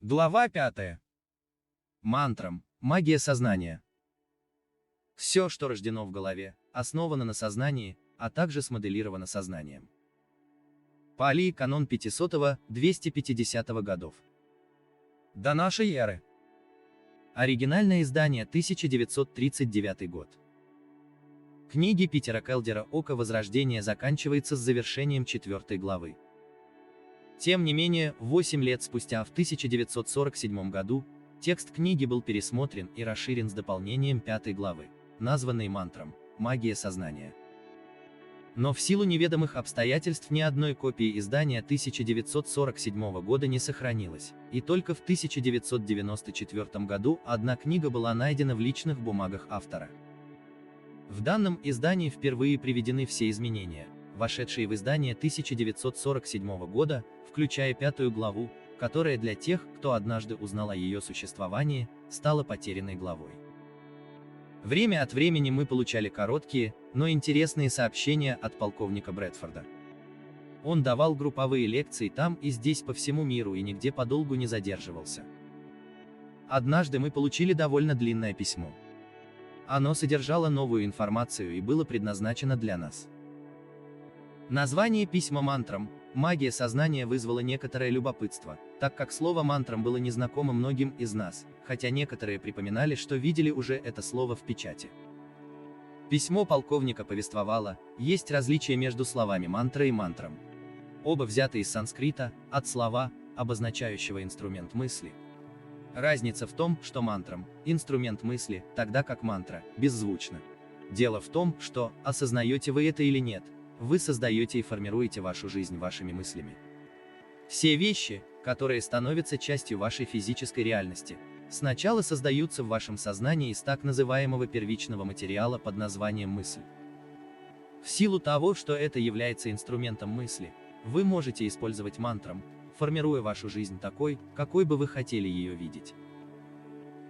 Глава 5. Мантрам. Магия сознания. Все, что рождено в голове, основано на сознании, а также смоделировано сознанием. Пали, канон 500-250 годов. До нашей эры. Оригинальное издание 1939 год. Книги Питера Келдера «Око Возрождения» заканчивается с завершением 4 главы. Тем не менее, 8 лет спустя, в 1947 году, текст книги был пересмотрен и расширен с дополнением 5 главы, названной мантрам «Магия сознания». Но в силу неведомых обстоятельств ни одной копии издания 1947 года не сохранилось, и только в 1994 году одна книга была найдена в личных бумагах автора. В данном издании впервые приведены все изменения, вошедшие в издание 1947 года, включая 5 главу, которая для тех, кто однажды узнал о ее существовании, стала потерянной главой. Время от времени мы получали короткие, но интересные сообщения от полковника Брэдфорда. Он давал групповые лекции там и здесь по всему миру и нигде подолгу не задерживался. Однажды мы получили довольно длинное письмо. Оно содержало новую информацию и было предназначено для нас. Название письма мантрам «Магия сознания» вызвало некоторое любопытство, так как слово мантрам было незнакомо многим из нас, хотя некоторые припоминали, что видели уже это слово в печати. Письмо полковника повествовало, есть различие между словами мантра и мантрам. Оба взяты из санскрита, от слова, обозначающего инструмент мысли. Разница в том, что мантрам – инструмент мысли, тогда как мантра – беззвучно. Дело в том, что, осознаете вы это или нет, вы создаете и формируете вашу жизнь вашими мыслями. Все вещи, которые становятся частью вашей физической реальности, сначала создаются в вашем сознании из так называемого первичного материала под названием мысль. В силу того, что это является инструментом мысли, вы можете использовать мантрам, формируя вашу жизнь такой, какой бы вы хотели ее видеть.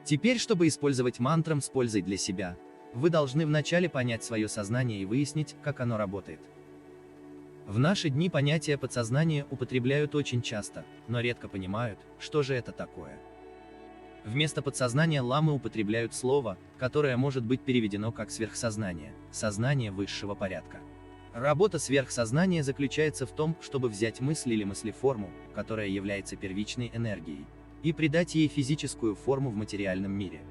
Теперь, чтобы использовать мантрам с пользой для себя, вы должны вначале понять свое сознание и выяснить, как оно работает. В наши дни понятие подсознания употребляют очень часто, но редко понимают, что же это такое. Вместо подсознания ламы употребляют слово, которое может быть переведено как сверхсознание, сознание высшего порядка. Работа сверхсознания заключается в том, чтобы взять мысль или мыслеформу, которая является первичной энергией, и придать ей физическую форму в материальном мире.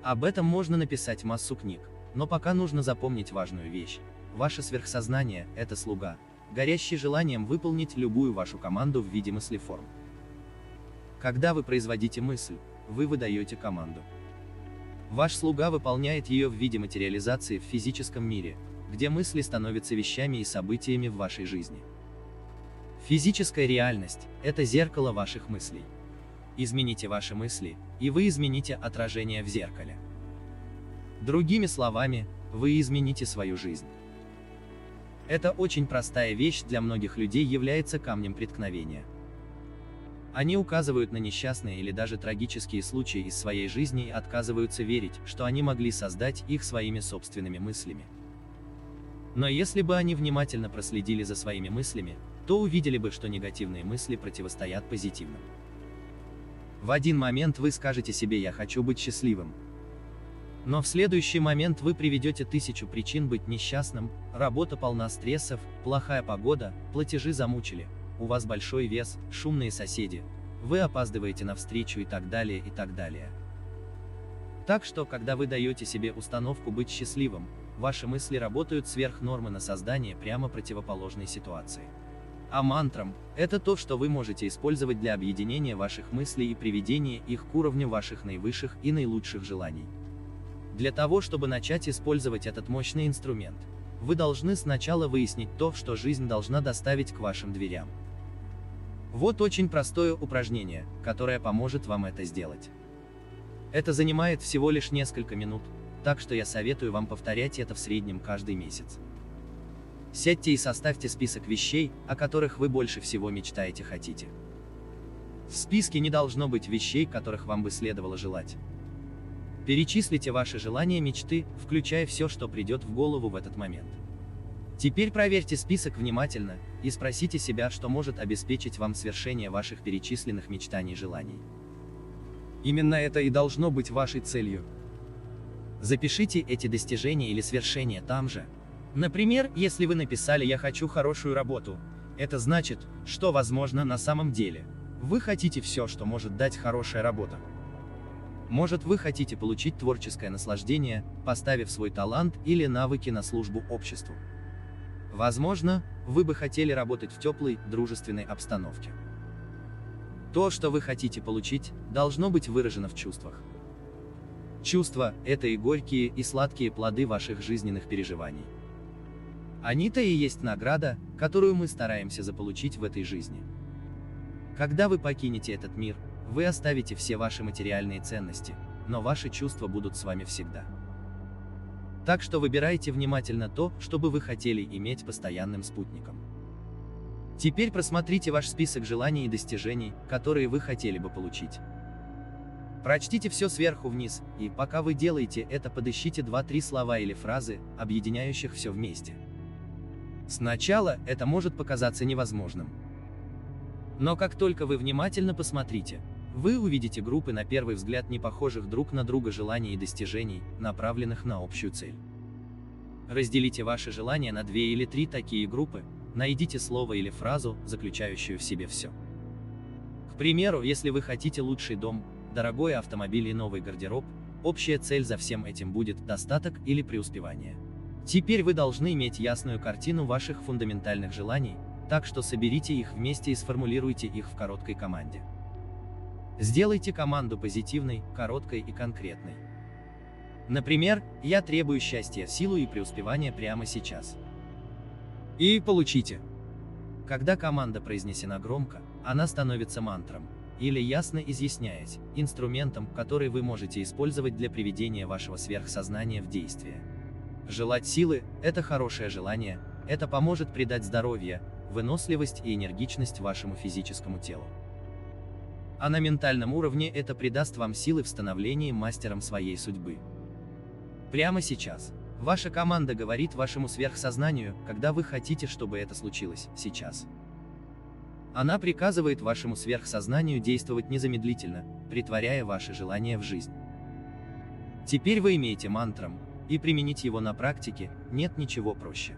Об этом можно написать массу книг, но пока нужно запомнить важную вещь. Ваше сверхсознание – это слуга, горящий желанием выполнить любую вашу команду в виде мыслеформ. Когда вы производите мысль, вы выдаете команду. Ваш слуга выполняет ее в виде материализации в физическом мире, где мысли становятся вещами и событиями в вашей жизни. Физическая реальность – это зеркало ваших мыслей. Измените ваши мысли, и вы измените отражение в зеркале. Другими словами, вы измените свою жизнь. Эта очень простая вещь для многих людей является камнем преткновения. Они указывают на несчастные или даже трагические случаи из своей жизни и отказываются верить, что они могли создать их своими собственными мыслями. Но если бы они внимательно проследили за своими мыслями, то увидели бы, что негативные мысли противостоят позитивным. В один момент вы скажете себе «я хочу быть счастливым». Но в следующий момент вы приведете 1000 причин быть несчастным, работа полна стрессов, плохая погода, платежи замучили, у вас большой вес, шумные соседи, вы опаздываете на встречу и так далее и так далее. Так что, когда вы даете себе установку быть счастливым, ваши мысли работают сверх нормы на создание прямо противоположной ситуации. А мантрам – это то, что вы можете использовать для объединения ваших мыслей и приведения их к уровню ваших наивысших и наилучших желаний. Для того, чтобы начать использовать этот мощный инструмент, вы должны сначала выяснить то, что жизнь должна доставить к вашим дверям. Вот очень простое упражнение, которое поможет вам это сделать. Это занимает всего лишь несколько минут, так что я советую вам повторять это в среднем каждый месяц. Сядьте и составьте список вещей, о которых вы больше всего мечтаете хотите. В списке не должно быть вещей, которых вам бы следовало желать. Перечислите ваши желания мечты, включая все, что придет в голову в этот момент. Теперь проверьте список внимательно, и спросите себя, что может обеспечить вам свершение ваших перечисленных мечтаний и желаний. Именно это и должно быть вашей целью. Запишите эти достижения или свершения там же. Например, если вы написали «Я хочу хорошую работу», это значит, что возможно на самом деле. Вы хотите все, что может дать хорошая работа. Может, вы хотите получить творческое наслаждение, поставив свой талант или навыки на службу обществу. Возможно, вы бы хотели работать в теплой, дружественной обстановке. То, что вы хотите получить, должно быть выражено в чувствах. Чувства – это и горькие, и сладкие плоды ваших жизненных переживаний. Они-то и есть награда, которую мы стараемся заполучить в этой жизни. Когда вы покинете этот мир, вы оставите все ваши материальные ценности, но ваши чувства будут с вами всегда. Так что выбирайте внимательно то, что бы вы хотели иметь постоянным спутником. Теперь просмотрите ваш список желаний и достижений, которые вы хотели бы получить. Прочтите все сверху вниз, и пока вы делаете это, подыщите 2-3 слова или фразы, объединяющих все вместе. Сначала это может показаться невозможным. Но как только вы внимательно посмотрите, вы увидите группы на первый взгляд не похожих друг на друга желаний и достижений, направленных на общую цель. Разделите ваши желания на 2 или 3 такие группы, найдите слово или фразу, заключающую в себе все. К примеру, если вы хотите лучший дом, дорогой автомобиль и новый гардероб, общая цель за всем этим будет достаток или преуспевание. Теперь вы должны иметь ясную картину ваших фундаментальных желаний, так что соберите их вместе и сформулируйте их в короткой команде. Сделайте команду позитивной, короткой и конкретной. Например, «Я требую счастья, силу и преуспевания прямо сейчас». И получите. Когда команда произнесена громко, она становится мантром, или ясно изъясняясь, инструментом, который вы можете использовать для приведения вашего сверхсознания в действие. Желать силы – это хорошее желание, это поможет придать здоровье, выносливость и энергичность вашему физическому телу. А на ментальном уровне это придаст вам силы в становлении мастером своей судьбы. Прямо сейчас. Ваша команда говорит вашему сверхсознанию, когда вы хотите, чтобы это случилось, сейчас. Она приказывает вашему сверхсознанию действовать незамедлительно, претворяя ваши желания в жизнь. Теперь вы имеете мантрам, и применить его на практике нет ничего проще.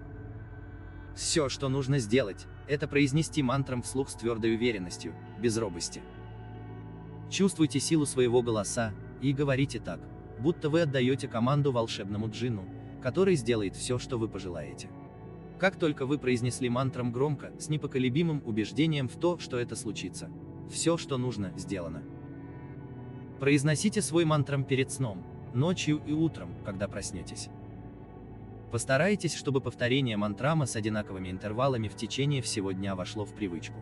Все, что нужно сделать, это произнести мантрам вслух с твердой уверенностью, без робости. Чувствуйте силу своего голоса, и говорите так, будто вы отдаете команду волшебному джинну, который сделает все, что вы пожелаете. Как только вы произнесли мантрам громко, с непоколебимым убеждением в то, что это случится, все, что нужно, сделано. Произносите свой мантрам перед сном, ночью и утром, когда проснетесь. Постарайтесь, чтобы повторение мантрама с одинаковыми интервалами в течение всего дня вошло в привычку.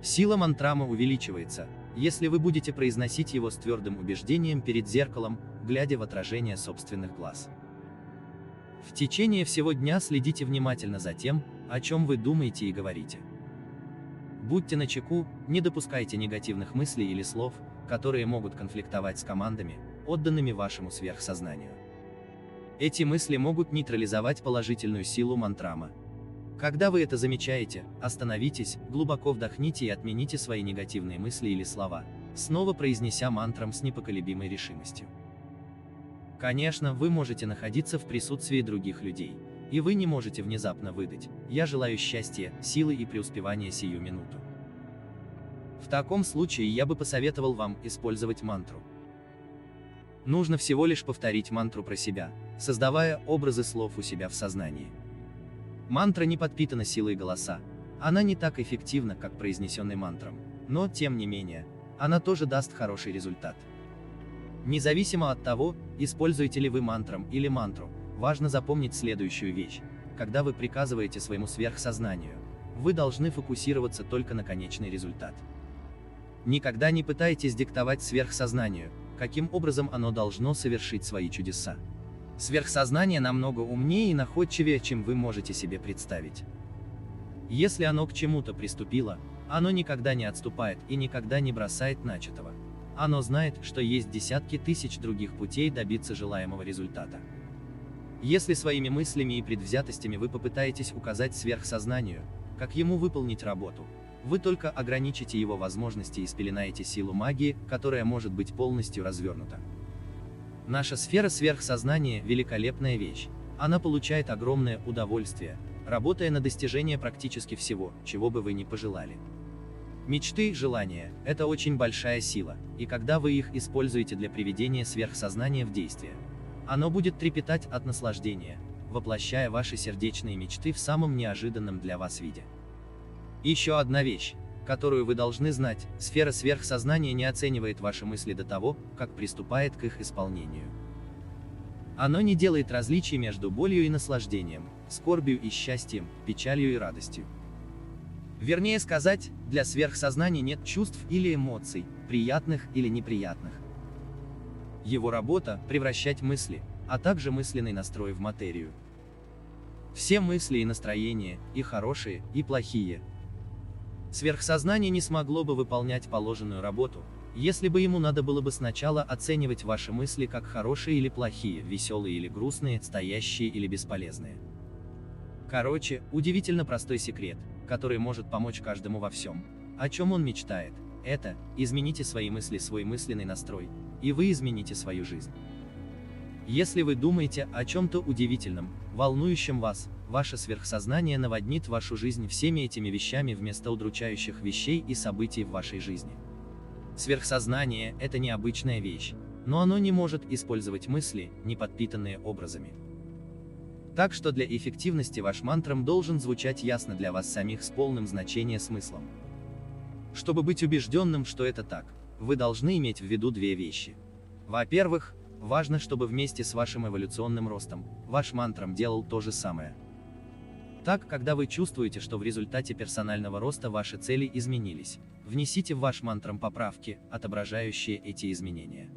Сила мантрама увеличивается, если вы будете произносить его с твердым убеждением перед зеркалом, глядя в отражение собственных глаз. В течение всего дня следите внимательно за тем, о чем вы думаете и говорите. Будьте начеку, не допускайте негативных мыслей или слов, которые могут конфликтовать с командами, отданными вашему сверхсознанию. Эти мысли могут нейтрализовать положительную силу мантрама. Когда вы это замечаете, остановитесь, глубоко вдохните и отмените свои негативные мысли или слова, снова произнеся мантрам с непоколебимой решимостью. Конечно, вы можете находиться в присутствии других людей, и вы не можете внезапно выдать «Я желаю счастья, силы и преуспевания сию минуту». В таком случае я бы посоветовал вам использовать мантру. Нужно всего лишь повторить мантру про себя, создавая образы слов у себя в сознании. Мантра не подпитана силой голоса, она не так эффективна, как произнесенный мантром, но, тем не менее, она тоже даст хороший результат. Независимо от того, используете ли вы мантрам или мантру, важно запомнить следующую вещь. Когда вы приказываете своему сверхсознанию, вы должны фокусироваться только на конечный результат. Никогда не пытайтесь диктовать сверхсознанию, каким образом оно должно совершить свои чудеса. Сверхсознание намного умнее и находчивее, чем вы можете себе представить. Если оно к чему-то приступило, оно никогда не отступает и никогда не бросает начатого. Оно знает, что есть десятки тысяч других путей добиться желаемого результата. Если своими мыслями и предвзятостями вы попытаетесь указать сверхсознанию, как ему выполнить работу, вы только ограничите его возможности и спеленаете силу магии, которая может быть полностью развернута. Наша сфера сверхсознания – великолепная вещь. Она получает огромное удовольствие, работая на достижение практически всего, чего бы вы ни пожелали. Мечты, желания – это очень большая сила, и когда вы их используете для приведения сверхсознания в действие, оно будет трепетать от наслаждения, воплощая ваши сердечные мечты в самом неожиданном для вас виде. Еще одна вещь, которую вы должны знать: сфера сверхсознания не оценивает ваши мысли до того, как приступает к их исполнению. Оно не делает различий между болью и наслаждением, скорбью и счастьем, печалью и радостью. Вернее сказать, для сверхсознания нет чувств или эмоций, приятных или неприятных. Его работа – превращать мысли, а также мысленный настрой в материю. Все мысли и настроения, и хорошие, и плохие. Сверхсознание не смогло бы выполнять положенную работу, если бы ему надо было бы сначала оценивать ваши мысли как хорошие или плохие, веселые или грустные, стоящие или бесполезные. Короче, удивительно простой секрет, который может помочь каждому во всем, о чем он мечтает. Это: измените свои мысли, свой мысленный настрой, и вы измените свою жизнь. Если вы думаете о чем-то удивительном, волнующем вас, ваше сверхсознание наводнит вашу жизнь всеми этими вещами вместо удручающих вещей и событий в вашей жизни. Сверхсознание – это необычная вещь, но оно не может использовать мысли, не подпитанные образами. Так что для эффективности ваш мантрам должен звучать ясно для вас самих с полным значением смыслом. Чтобы быть убежденным, что это так, вы должны иметь в виду две вещи. Во-первых, важно, чтобы вместе с вашим эволюционным ростом, ваш мантрам делал то же самое. Так, когда вы чувствуете, что в результате персонального роста ваши цели изменились, внесите в ваш мантрам поправки, отображающие эти изменения.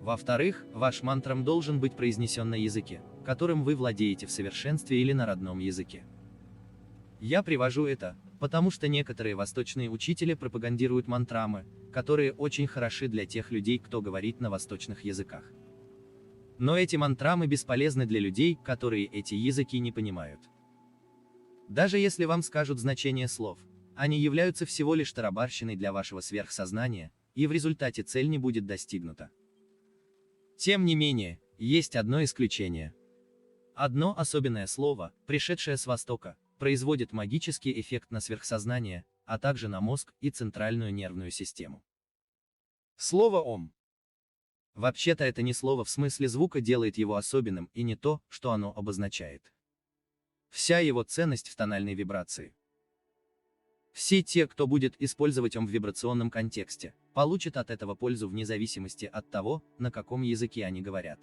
Во-вторых, ваш мантрам должен быть произнесен на языке, которым вы владеете в совершенстве, или на родном языке. Я привожу это, потому что некоторые восточные учители пропагандируют мантрамы, которые очень хороши для тех людей, кто говорит на восточных языках. Но эти мантрамы бесполезны для людей, которые эти языки не понимают. Даже если вам скажут значение слов, они являются всего лишь тарабарщиной для вашего сверхсознания, и в результате цель не будет достигнута. Тем не менее, есть одно исключение. Одно особенное слово, пришедшее с Востока, производит магический эффект на сверхсознание, а также на мозг и центральную нервную систему. Слово «Ом». Вообще-то это не слово в смысле звука делает его особенным, и не то, что оно обозначает. Вся его ценность в тональной вибрации. Все те, кто будет использовать Ом в вибрационном контексте, получат от этого пользу вне зависимости от того, на каком языке они говорят.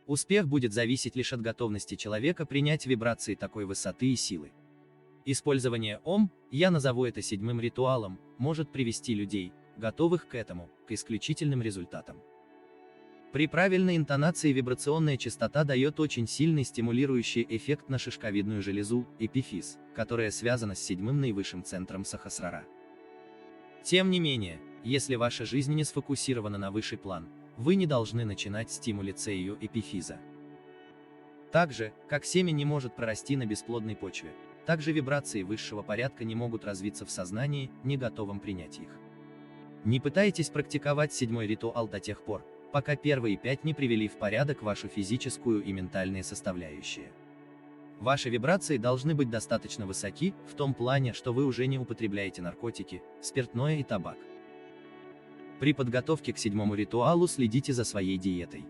Успех будет зависеть лишь от готовности человека принять вибрации такой высоты и силы. Использование Ом, я назову это седьмым ритуалом, может привести людей, готовых к этому, к исключительным результатам. При правильной интонации вибрационная частота дает очень сильный стимулирующий эффект на шишковидную железу, эпифиз, которая связана с седьмым наивысшим центром Сахасрара. Тем не менее, если ваша жизнь не сфокусирована на высший план, вы не должны начинать стимуляцию эпифиза. Так же, как семя не может прорасти на бесплодной почве, так же вибрации высшего порядка не могут развиться в сознании, не готовом принять их. Не пытайтесь практиковать седьмой ритуал до тех пор, пока первые 5 не привели в порядок вашу физическую и ментальные составляющие. Ваши вибрации должны быть достаточно высоки, в том плане, что вы уже не употребляете наркотики, спиртное и табак. При подготовке к седьмому ритуалу следите за своей диетой.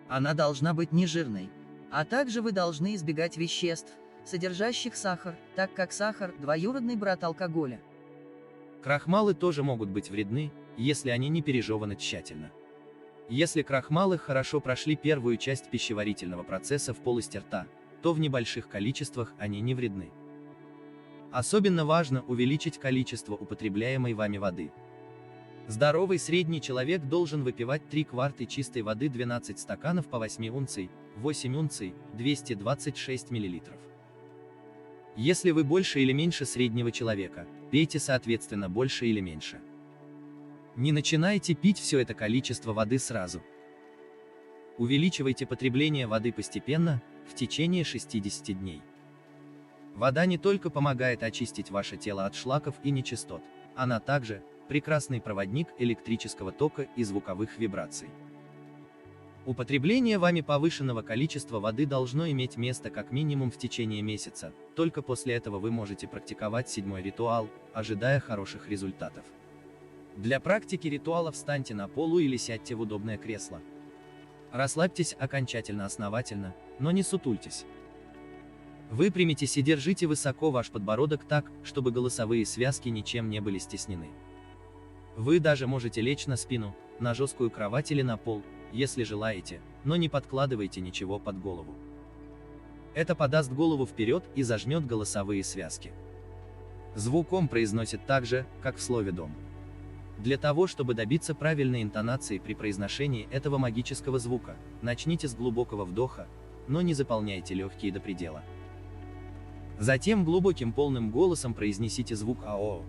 Она должна быть нежирной. А также вы должны избегать веществ, содержащих сахар, так как сахар – двоюродный брат алкоголя. Крахмалы тоже могут быть вредны, если они не пережеваны тщательно. Если крахмалы хорошо прошли первую часть пищеварительного процесса в полости рта, то в небольших количествах они не вредны. Особенно важно увеличить количество употребляемой вами воды. Здоровый средний человек должен выпивать 3 кварты чистой воды, 12 стаканов по 8 унций, 8 унций, 226 мл. Если вы больше или меньше среднего человека, пейте соответственно больше или меньше. Не начинайте пить все это количество воды сразу. Увеличивайте потребление воды постепенно, в течение 60 дней. Вода не только помогает очистить ваше тело от шлаков и нечистот, она также прекрасный проводник электрического тока и звуковых вибраций. Употребление вами повышенного количества воды должно иметь место как минимум в течение месяца, только после этого вы можете практиковать 7-й ритуал, ожидая хороших результатов. Для практики ритуала встаньте на полу или сядьте в удобное кресло. Расслабьтесь окончательно основательно, но не сутультесь. Выпрямитесь и держите высоко ваш подбородок так, чтобы голосовые связки ничем не были стеснены. Вы даже можете лечь на спину, на жесткую кровать или на пол, если желаете, но не подкладывайте ничего под голову. Это подаст голову вперед и зажмет голосовые связки. Звук «ом» произносит так же, как в слове «дом». Для того, чтобы добиться правильной интонации при произношении этого магического звука, начните с глубокого вдоха, но не заполняйте легкие до предела. Затем глубоким полным голосом произнесите звук «ао».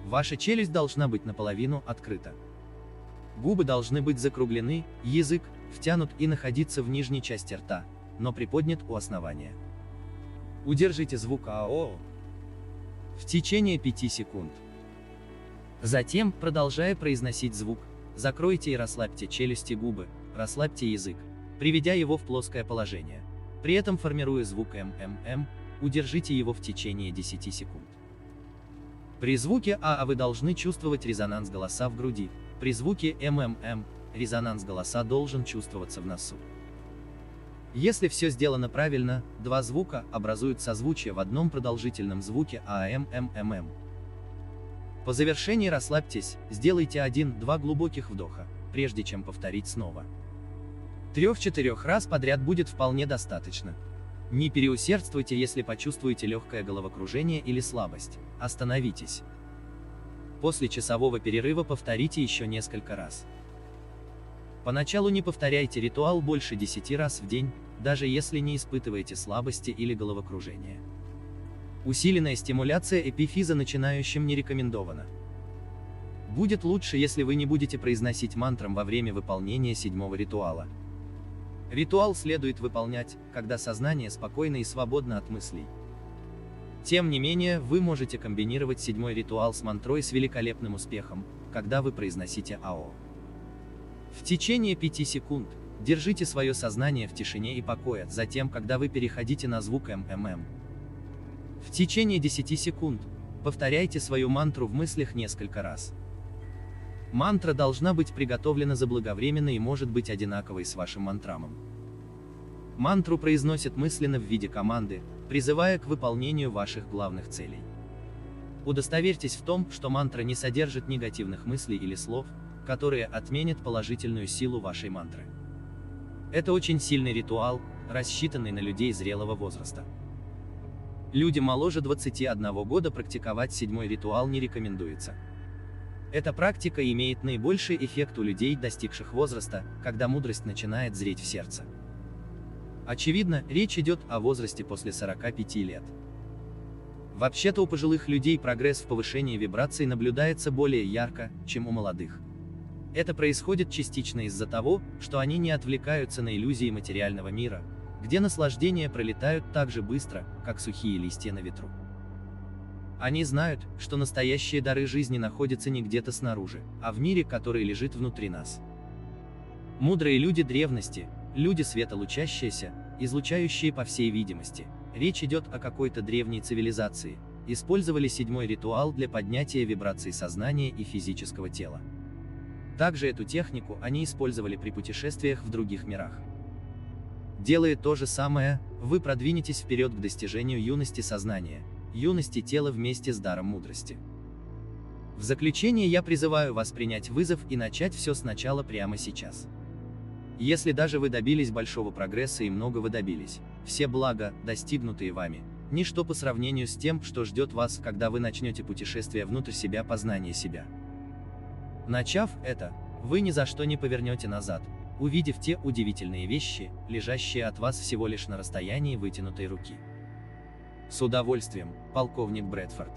Ваша челюсть должна быть наполовину открыта. Губы должны быть закруглены, язык втянут и находиться в нижней части рта, но приподнят у основания. Удержите звук «ао» в течение 5 секунд. Затем, продолжая произносить звук, закройте и расслабьте челюсти, губы, расслабьте язык, приведя его в плоское положение. При этом формируя звук «м», удержите его в течение 10 секунд. При звуке «а» вы должны чувствовать резонанс голоса в груди. При звуке «м» резонанс голоса должен чувствоваться в носу. Если все сделано правильно, два звука образуют созвучие в одном продолжительном звуке «ам». По завершении расслабьтесь, сделайте 1-2 глубоких вдоха, прежде чем повторить снова. 3-4 раз подряд будет вполне достаточно. Не переусердствуйте, если почувствуете легкое головокружение или слабость. Остановитесь. После часового перерыва повторите еще несколько раз. Поначалу не повторяйте ритуал больше 10 раз в день, даже если не испытываете слабости или головокружения. Усиленная стимуляция эпифиза начинающим не рекомендована. Будет лучше, если вы не будете произносить мантрам во время выполнения 7-го ритуала. Ритуал следует выполнять, когда сознание спокойно и свободно от мыслей. Тем не менее, вы можете комбинировать 7-й ритуал с мантрой с великолепным успехом, когда вы произносите «ао». В течение 5 секунд держите свое сознание в тишине и покое, затем, когда вы переходите на звук «м». В течение 10 секунд повторяйте свою мантру в мыслях несколько раз. Мантра должна быть приготовлена заблаговременно и может быть одинаковой с вашим мантрамом. Мантру произносят мысленно в виде команды, призывая к выполнению ваших главных целей. Удостоверьтесь в том, что мантра не содержит негативных мыслей или слов, которые отменят положительную силу вашей мантры. Это очень сильный ритуал, рассчитанный на людей зрелого возраста. Людям моложе 21 года практиковать 7-й ритуал не рекомендуется. Эта практика имеет наибольший эффект у людей, достигших возраста, когда мудрость начинает зреть в сердце. Очевидно, речь идет о возрасте после 45 лет. Вообще-то у пожилых людей прогресс в повышении вибраций наблюдается более ярко, чем у молодых. Это происходит частично из-за того, что они не отвлекаются на иллюзии материального мира, где наслаждения пролетают так же быстро, как сухие листья на ветру. Они знают, что настоящие дары жизни находятся не где-то снаружи, а в мире, который лежит внутри нас. Мудрые люди древности, люди светолучащиеся, излучающие по всей видимости, речь идет о какой-то древней цивилизации, использовали 7-й ритуал для поднятия вибраций сознания и физического тела. Также эту технику они использовали при путешествиях в других мирах. Делая то же самое, вы продвинетесь вперед к достижению юности сознания, юности тела вместе с даром мудрости. В заключение я призываю вас принять вызов и начать все сначала прямо сейчас. Если даже вы добились большого прогресса и многого добились, все блага, достигнутые вами, ничто по сравнению с тем, что ждет вас, когда вы начнете путешествие внутрь себя, познание себя. Начав это, вы ни за что не повернете назад, увидев те удивительные вещи, лежащие от вас всего лишь на расстоянии вытянутой руки. С удовольствием, полковник Брэдфорд.